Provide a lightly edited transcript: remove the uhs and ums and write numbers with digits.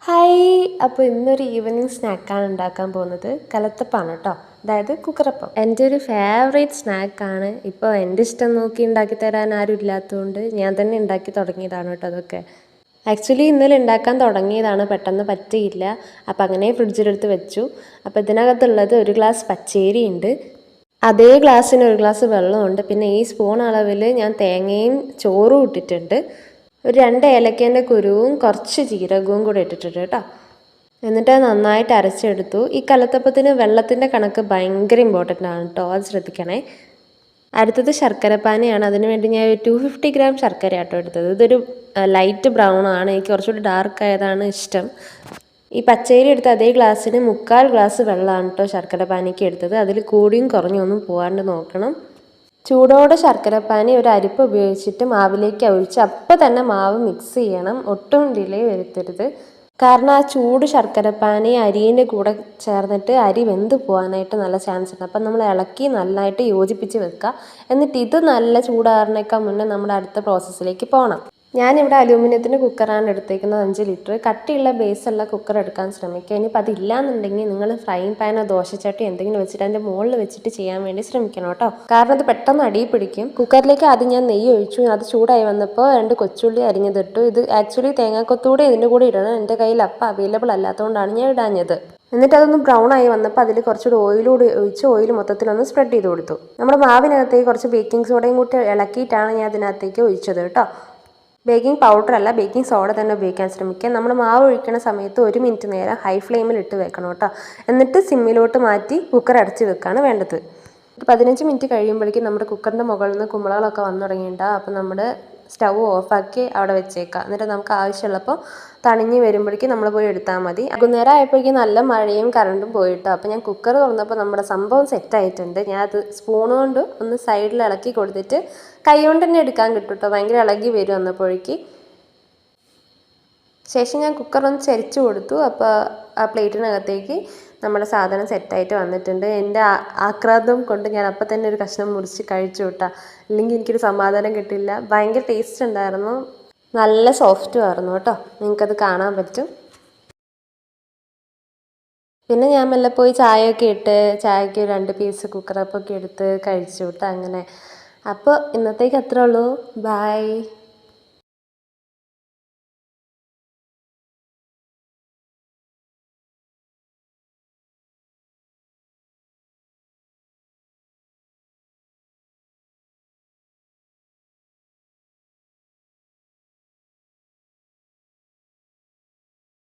Hi. അപ്പോൾ ഇന്നൊരു evening സ്നാക്കാണ് ഉണ്ടാക്കാൻ പോകുന്നത്. കലത്തപ്പാണ് കേട്ടോ, അതായത് കുക്കറപ്പം. എൻ്റെ ഒരു ഫേവറേറ്റ് സ്നാക്കാണ്. ഇപ്പോൾ എൻ്റെ ഇഷ്ടം നോക്കി ഉണ്ടാക്കി തരാൻ ആരും ഇല്ലാത്തതുകൊണ്ട് ഞാൻ തന്നെ ഉണ്ടാക്കി തുടങ്ങിയതാണ് കേട്ടോ അതൊക്കെ. ആക്ച്വലി ഇന്നലെ ഉണ്ടാക്കാൻ തുടങ്ങിയതാണ്, പെട്ടെന്ന് പറ്റിയില്ല. അപ്പോൾ അങ്ങനെ ഫ്രിഡ്ജിലെടുത്ത് വെച്ചു. അപ്പോൾ ഇതിനകത്തുള്ളത് ഒരു ഗ്ലാസ് പച്ചരി ഉണ്ട്, അതേ ഗ്ലാസ്സിന് ഒരു ഗ്ലാസ് വെള്ളമുണ്ട്, പിന്നെ ഈ സ്പൂൺ അളവിൽ ഞാൻ തേങ്ങയും ചോറും ഇട്ടിട്ടുണ്ട്. ഒരു 2 ഏലക്കേൻ്റെ കുരുവും കുറച്ച് ജീരകവും കൂടെ ഇട്ടിട്ടുണ്ട് കേട്ടോ. എന്നിട്ട് നന്നായിട്ട് അരച്ചെടുത്തു. ഈ കലത്തപ്പത്തിന് വെള്ളത്തിൻ്റെ കണക്ക് ഭയങ്കര ഇമ്പോർട്ടൻ്റ് ആണ് കേട്ടോ, അത് ശ്രദ്ധിക്കണേ. അടുത്തത് ശർക്കരപ്പാനിയാണ്. അതിന് വേണ്ടി ഞാൻ 250 ഗ്രാം ശർക്കര ആട്ടോ എടുത്തത്. ഇതൊരു ലൈറ്റ് ബ്രൗൺ ആണ്, എനിക്ക് കുറച്ചുകൂടി ഡാർക്ക് ആയതാണ് ഇഷ്ടം. ഈ പച്ചരി എടുത്ത അതേ ഗ്ലാസ്സിന് 3/4 ഗ്ലാസ് വെള്ളമാണ് കേട്ടോ ശർക്കര പാനിക്ക് എടുത്തത്. അതിൽ കൂടിയും കുറഞ്ഞൊന്നും പോകാണ്ട് നോക്കണം. ചൂടോടെ ശർക്കരപ്പാനി ഒരു അരിപ്പ് ഉപയോഗിച്ചിട്ട് മാവിലേക്ക് ഒഴിച്ച് അപ്പം തന്നെ മാവ് മിക്സ് ചെയ്യണം, ഒട്ടും ഡിലേ വരുത്തരുത്. കാരണം ആ ചൂട് ശർക്കരപ്പാനി അരിൻ്റെ കൂടെ ചേർന്നിട്ട് അരി വെന്ത് പോകാനായിട്ട് നല്ല ചാൻസ് ഉണ്ട്. അപ്പം നമ്മൾ ഇളക്കി നല്ലതായിട്ട് യോജിപ്പിച്ച് വെക്കുക. എന്നിട്ട് ഇത് നല്ല ചൂടാറിനേക്കാൾ മുന്നേ നമ്മുടെ അടുത്ത പ്രോസസ്സിലേക്ക് പോകണം. ഞാനിവിടെ അലൂമിനിയത്തിൻ്റെ കുക്കറാണ് എടുത്തേക്കുന്നത്, 5 ലിറ്റർ. കട്ടിയുള്ള ബേസുള്ള കുക്കർ എടുക്കാൻ ശ്രമിക്കുക. ഇനിയിപ്പോൾ അതില്ലാന്നുണ്ടെങ്കിൽ നിങ്ങൾ ഫ്രൈങ് പാനോ ദോശച്ചട്ടി എന്തെങ്കിലും വെച്ചിട്ട് അതിൻ്റെ മുകളിൽ വെച്ചിട്ട് ചെയ്യാൻ വേണ്ടി ശ്രമിക്കണം കേട്ടോ, കാരണം അത് പെട്ടെന്ന് അടിയിൽ പിടിക്കും. കുക്കറിലേക്ക് ആദ്യം ഞാൻ നെയ്യ് ഒഴിച്ചു. അത് ചൂടായി വന്നപ്പോൾ 2 കൊച്ചുള്ളി അരിഞ്ഞതിട്ടു. ഇത് ആക്ച്വലി തേങ്ങാക്കൊത്തൂടെ ഇതിൻ്റെ കൂടെ ഇടണം. എൻ്റെ കയ്യിൽ അപ്പം അവൈലബിൾ അല്ലാത്തതുകൊണ്ടാണ് ഞാൻ ഇടാഞ്ഞത്. എന്നിട്ട് അതൊന്ന് ബ്രൗൺ ആയി വന്നപ്പോൾ അതിൽ കുറച്ചുകൂടി ഓയിലൂടെ ഒഴിച്ച് ഓയിൽ മൊത്തത്തിലൊന്ന് സ്പ്രെഡ് ചെയ്ത് കൊടുത്തു. നമ്മുടെ മാവിനകത്തേക്ക് കുറച്ച് ബേക്കിംഗ് സോഡയും കൂട്ടി ഇളക്കിയിട്ടാണ് ഞാൻ അതിനകത്തേക്ക് ഒഴിച്ചത് കേട്ടോ. ബേക്കിംഗ് പൗഡർ അല്ല, ബേക്കിംഗ് സോഡ തന്നെ ഉപയോഗിക്കാൻ ശ്രമിക്കുക. നമ്മൾ മാവ് ഒഴിക്കുന്ന സമയത്ത് 1 മിനിറ്റ് നേരം ഹൈ ഫ്ലെയിമിൽ ഇട്ട് വെക്കണം കേട്ടോ. എന്നിട്ട് സിമ്മിലോട്ട് മാറ്റി കുക്കർ അടച്ച് വെക്കുകയാണ് വേണ്ടത്. 15 മിനിറ്റ് കഴിയുമ്പോഴേക്കും നമ്മുടെ കുക്കറിൻ്റെ മുകളിൽ നിന്ന് കുമ്പളകളൊക്കെ വന്നു തുടങ്ങിയിട്ടുണ്ടാകും. അപ്പോൾ നമ്മുടെ സ്റ്റൗ ഓഫാക്കി അവിടെ വെച്ചേക്കാം. എന്നിട്ട് നമുക്ക് ആവശ്യമുള്ളപ്പോൾ തണിഞ്ഞ് വരുമ്പോഴേക്കും നമ്മൾ പോയി എടുത്താൽ മതി. വൈകുന്നേരം ആയപ്പോഴേക്കും നല്ല മഴയും കറണ്ടും പോയിട്ടോ. അപ്പോൾ ഞാൻ കുക്കർ തുറന്നപ്പോൾ നമ്മുടെ സംഭവം സെറ്റായിട്ടുണ്ട്. ഞാൻ അത് സ്പൂൺ കൊണ്ട് ഒന്ന് സൈഡിൽ ഇളക്കി കൊടുത്തിട്ട് കൈ കൊണ്ട് തന്നെ എടുക്കാൻ കിട്ടും കേട്ടോ, ഭയങ്കര ഇളകി വരും വന്നപ്പോഴേക്ക്. ശേഷം ഞാൻ കുക്കറൊന്ന് ചരിച്ചു കൊടുത്തു. അപ്പോൾ ആ പ്ലേറ്റിനകത്തേക്ക് നമ്മുടെ സാധനം സെറ്റായിട്ട് വന്നിട്ടുണ്ട്. എൻ്റെ ആക്രാന്തം കൊണ്ട് ഞാൻ അപ്പം തന്നെ ഒരു കഷ്ണം മുറിച്ച് കഴിച്ചു കേട്ടോ, ഇല്ലെങ്കിൽ എനിക്കൊരു സമാധാനം കിട്ടില്ല. ഭയങ്കര ടേസ്റ്റ് ഉണ്ടായിരുന്നു, നല്ല സോഫ്റ്റും ആയിരുന്നു കേട്ടോ, നിങ്ങൾക്കത് കാണാൻ പറ്റും. പിന്നെ ഞാൻ മെല്ലെ പോയി ചായയൊക്കെ ഇട്ട് ചായക്ക് 2 പീസ് കുക്കറപ്പൊക്കെ എടുത്ത് കഴിച്ചു കേട്ടോ അങ്ങനെ. അപ്പോൾ ഇന്നത്തേക്ക് അത്രേ ഉള്ളൂ. ബൈ.